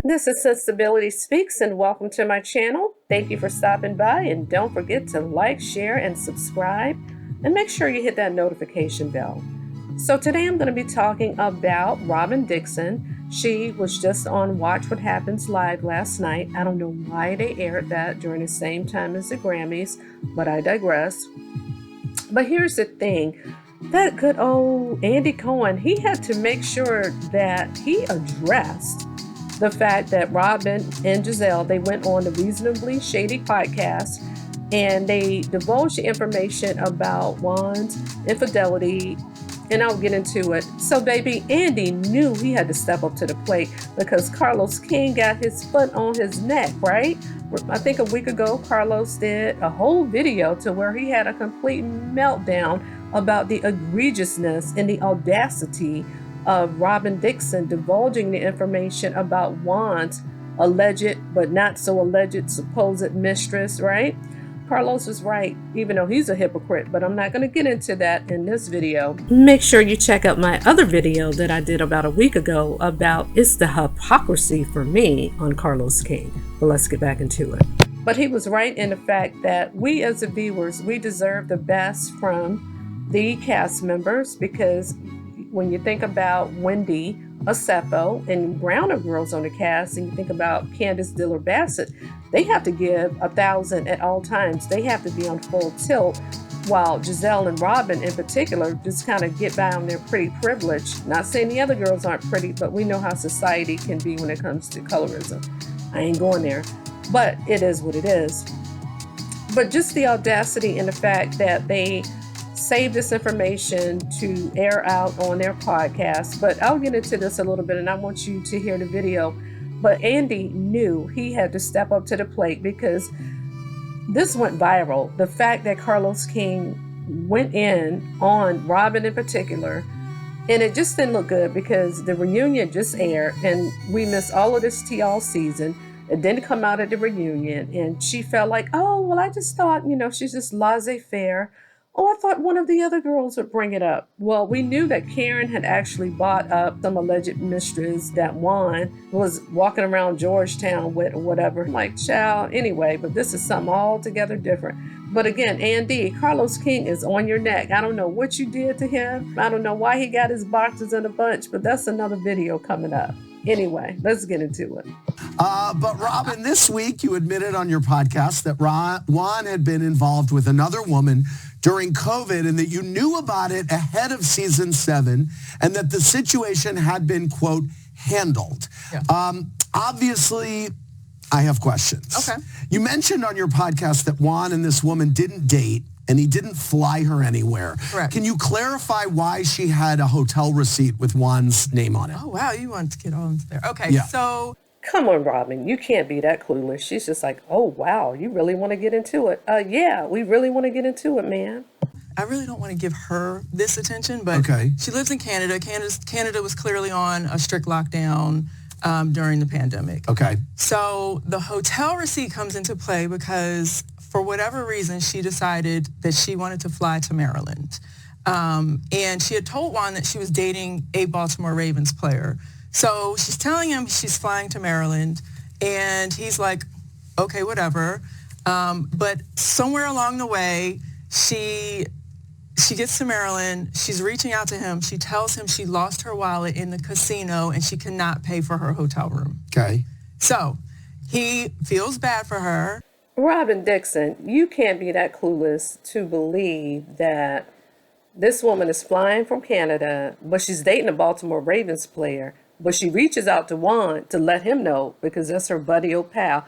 This is Sensibility Speaks, and welcome to my channel. Thank you for stopping by, and don't forget to like, share, and subscribe, and make sure you hit that notification bell. So today I'm going to be talking about Robyn Dixon. She was just on Watch What Happens Live last night. I don't know why they aired that during the same time as the Grammys, but I digress. But here's the thing. That good old Andy Cohen, he had to make sure that he addressed the fact that Robyn and Giselle, they went on the Reasonably Shady podcast and they divulged the information about Juan's infidelity, and I'll get into it. So baby, Andy knew he had to step up to the plate because Carlos King got his foot on his neck, right? I think a week ago, Carlos did a whole video to where he had a complete meltdown about the egregiousness and the audacity of Robyn Dixon divulging the information about Juan's alleged, but not so alleged, supposed mistress, right? Carlos is right, even though he's a hypocrite, but I'm not going to get into that in this video. Make sure you check out my other video that I did about a week ago about it's the hypocrisy for me on Carlos King. But let's get back into it. But he was right in the fact that we as the viewers, we deserve the best from the cast members, because when you think about Wendy Acefo and Browner girls on the cast, and you think about Candace Diller-Bassett, they have to give 1,000 at all times. They have to be on full tilt, while Giselle and Robyn in particular just kind of get by on their pretty privilege. Not saying the other girls aren't pretty, but we know how society can be when it comes to colorism. I ain't going there, but it is what it is. But just the audacity in the fact that they save this information to air out on their podcast. But I'll get into this a little bit, and I want you to hear the video. But Andy knew he had to step up to the plate because this went viral. The fact that Carlos King went in on Robyn in particular, and it just didn't look good because the reunion just aired and we missed all of this tea all season. It didn't come out at the reunion, and she felt like, oh, well, I just thought, she's just laissez-faire. Oh, I thought one of the other girls would bring it up. Well, we knew that Karen had actually bought up some alleged mistress that Juan was walking around Georgetown with or whatever. I'm like, child, anyway, but this is something altogether different. But again, Andy, Carlos King is on your neck. I don't know what you did to him. I don't know why he got his boxes in a bunch, but that's another video coming up. Anyway, let's get into it. But Robyn, this week you admitted on your podcast that Juan had been involved with another woman during COVID and that you knew about it ahead of season 7 and that the situation had been, quote, handled. Yeah. Obviously, I have questions. Okay. You mentioned on your podcast that Juan and this woman didn't date and he didn't fly her anywhere. Correct. Can you clarify why she had a hotel receipt with Juan's name on it? Oh, wow. You want to get on there. Okay, yeah. So... Come on, Robyn. You can't be that clueless. She's just like, oh, wow, you really want to get into it? Yeah, we really want to get into it, man. I really don't want to give her this attention, but okay. She lives in Canada. Canada was clearly on a strict lockdown during the pandemic. Okay. So the hotel receipt comes into play because for whatever reason, she decided that she wanted to fly to Maryland. And she had told Juan that she was dating a Baltimore Ravens player. So she's telling him she's flying to Maryland, and he's like, okay, whatever. But somewhere along the way, she gets to Maryland. She's reaching out to him. She tells him she lost her wallet in the casino, and she cannot pay for her hotel room. Okay. So he feels bad for her. Robyn Dixon, you can't be that clueless to believe that this woman is flying from Canada, but she's dating a Baltimore Ravens player. But she reaches out to Juan to let him know because that's her buddy or pal.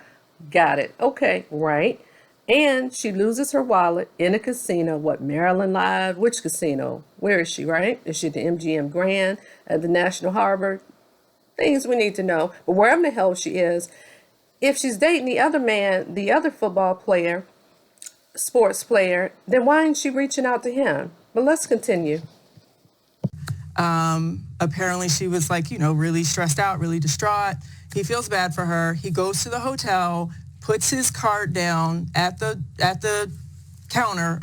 Got it. Okay, right. And she loses her wallet in a casino. What, Maryland Live? Which casino? Where is she, right? Is she at the MGM Grand at the National Harbor? Things we need to know. But wherever the hell she is, if she's dating the other man, the other football player, sports player, then why ain't she reaching out to him? But let's continue. Apparently she was like, really stressed out, really distraught. He feels bad for her. He goes to the hotel, puts his card down at the counter.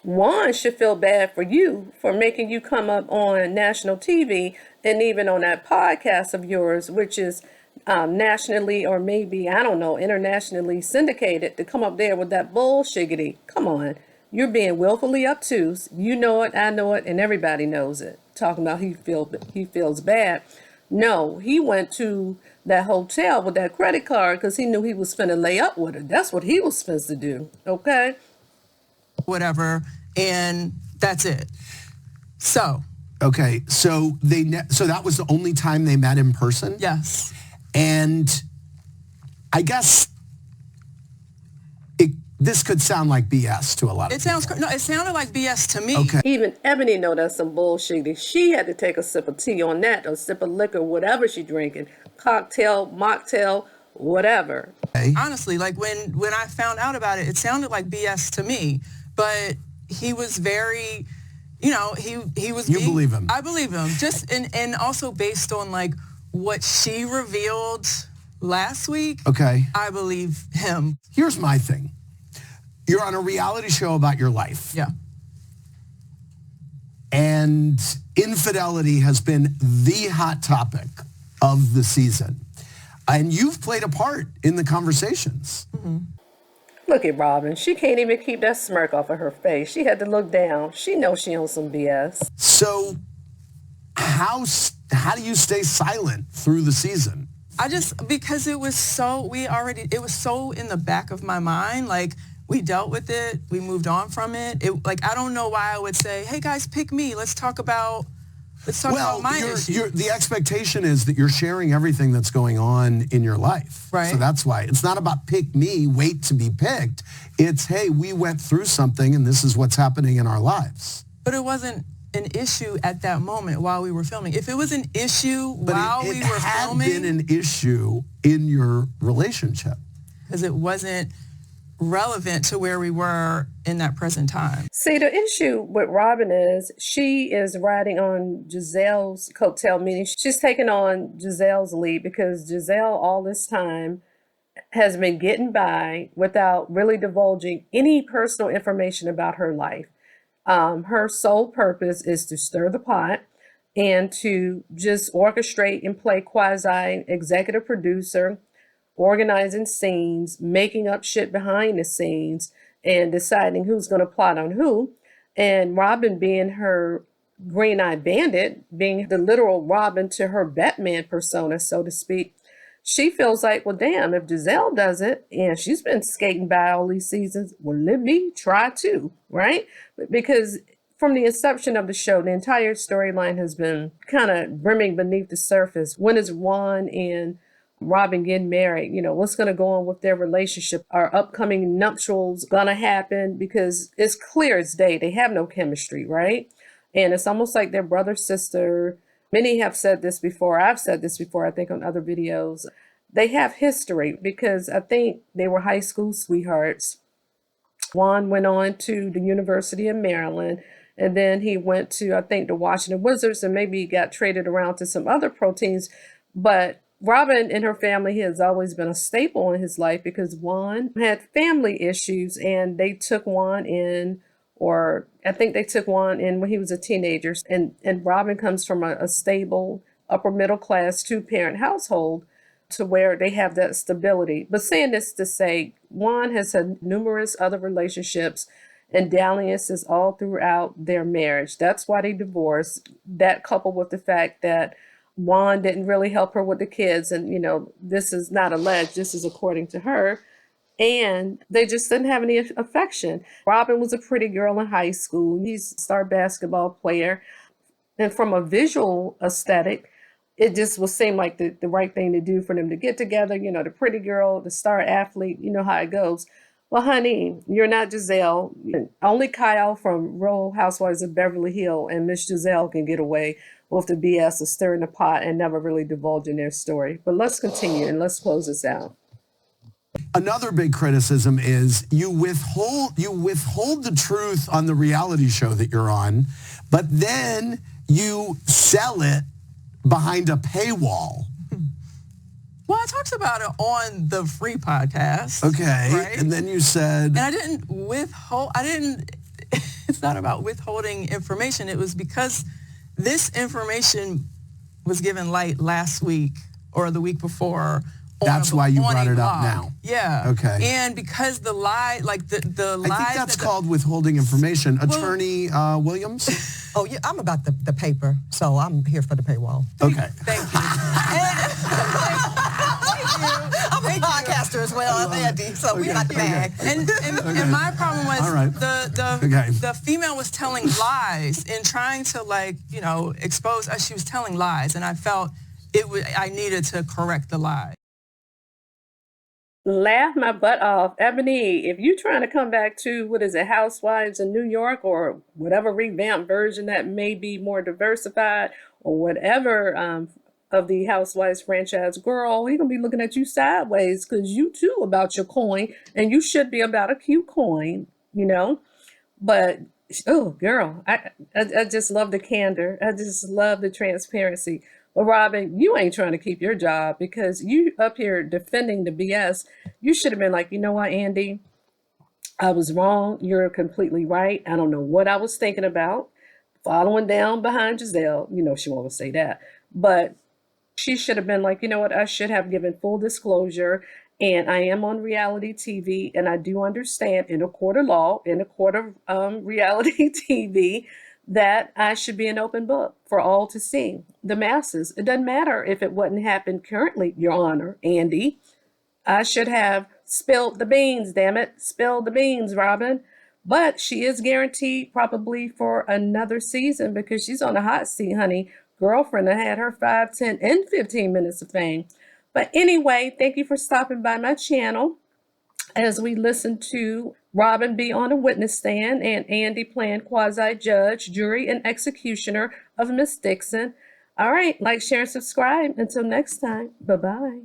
Juan should feel bad for you for making you come up on national TV and even on that podcast of yours, which is nationally or maybe, I don't know, internationally syndicated, to come up there with that bullshiggity. Come on. You're being willfully obtuse. You know it, I know it, and everybody knows it. Talking about he feels bad. No, he went to that hotel with that credit card because he knew he was finna lay up with her. That's what he was supposed to do, okay? Whatever, and that's it. So. Okay, so so that was the only time they met in person? Yes. And I guess this could sound like BS to a lot of people. No, it sounded like BS to me. Okay. Even Ebony know that's some bullshit. She had to take a sip of tea on that, or a sip of liquor, whatever she drinking, cocktail, mocktail, whatever. Okay. Honestly, like when I found out about it, it sounded like BS to me. But he was very, he was. You believe him? I believe him. Just and also based on like what she revealed last week. Okay. I believe him. Here's my thing. You're on a reality show about your life. Yeah. And infidelity has been the hot topic of the season. And you've played a part in the conversations. Mm-hmm. Look at Robyn. She can't even keep that smirk off of her face. She had to look down. She knows she on some BS. So how do you stay silent through the season? Because it was so in the back of my mind. Like, we dealt with it. We moved on from it. I don't know why I would say, hey guys, pick me. Let's talk about my issue. The expectation is that you're sharing everything that's going on in your life. Right. So that's why. It's not about pick me, wait to be picked. It's, hey, we went through something and this is what's happening in our lives. But it wasn't an issue at that moment while we were filming. If it was an issue while we were filming. It had been an issue in your relationship. Because it wasn't relevant to where we were in that present time. See, the issue with Robyn is she is riding on Giselle's coattail, meaning she's taking on Giselle's lead because Giselle all this time has been getting by without really divulging any personal information about her life. Her sole purpose is to stir the pot and to just orchestrate and play quasi-executive producer, organizing scenes, making up shit behind the scenes, and deciding who's going to plot on who. And Robyn being her green-eyed bandit, being the literal Robyn to her Batman persona, so to speak, she feels like, well, damn, if Giselle does it, and she's been skating by all these seasons, well, let me try too, right? Because from the inception of the show, the entire storyline has been kind of brimming beneath the surface. When is Juan and Robyn getting married? What's going to go on with their relationship? Are upcoming nuptials going to happen? Because it's clear as day they have no chemistry, right? And it's almost like their brother, sister. Many have said this before. I've said this before, I think, on other videos. They have history because I think they were high school sweethearts. Juan went on to the University of Maryland, and then he went to, I think, the Washington Wizards, and maybe he got traded around to some other pro teams. But Robyn and her family has always been a staple in his life because Juan had family issues, and they took Juan in, or I think they took Juan in when he was a teenager. And Robyn comes from a stable, upper middle class, 2-parent household to where they have that stability. But saying this to say, Juan has had numerous other relationships and dalliances all throughout their marriage. That's why they divorced. That coupled with the fact that Juan didn't really help her with the kids. And, this is not alleged. This is according to her. And they just didn't have any affection. Robyn was a pretty girl in high school. He's a star basketball player. And from a visual aesthetic, it just would seem like the right thing to do for them to get together. The pretty girl, the star athlete, you know how it goes. Well, honey, you're not Giselle. Only Kyle from Real Housewives of Beverly Hills and Miss Giselle can get away with the BS of stirring the pot and never really divulging their story. But let's continue and let's close this out. Another big criticism is you withhold the truth on the reality show that you're on, but then you sell it behind a paywall. Well, I talked about it on the free podcast. Okay. Right? And then you said... And I didn't withhold... I didn't... it's not about withholding information. It was because this information was given light last week or the week before. That's why you brought it up now. Yeah. Okay. And because the lie, like the lies. I think that's called withholding information. Attorney Williams? Oh, yeah, I'm about the paper, so I'm here for the paywall. Okay. Thank you. I'm a podcaster as well, Andy, so we got the bag. And my problem was right. the female was telling lies and trying to expose us. She was telling lies, and I felt I needed to correct the lie. Laugh my butt off. Ebony, if you're trying to come back to, what is it, Housewives in New York or whatever revamped version that may be more diversified or whatever of the Housewives franchise, girl, he's going to be looking at you sideways because you too about your coin and you should be about a cute coin, But, oh, girl, I just love the candor. I just love the transparency. But Robyn, you ain't trying to keep your job because you up here defending the BS. You should have been like, you know what, Andy? I was wrong. You're completely right. I don't know what I was thinking about. Following down behind Giselle. She won't say that. But she should have been like, you know what? I should have given full disclosure. And I am on reality TV. And I do understand in a court of law, in a court of reality TV, that I should be an open book for all to see, the masses. It doesn't matter if it wouldn't happen currently, Your Honor, Andy. I should have spilled the beans, damn it. Spilled the beans, Robyn. But she is guaranteed probably for another season because she's on the hot seat, honey. Girlfriend had her 5, 10, and 15 minutes of fame. But anyway, thank you for stopping by my channel as we listen to Robyn be on a witness stand and Andy playing quasi-judge, jury, and executioner of Miss Dixon. All right, like, share, and subscribe. Until next time, bye-bye.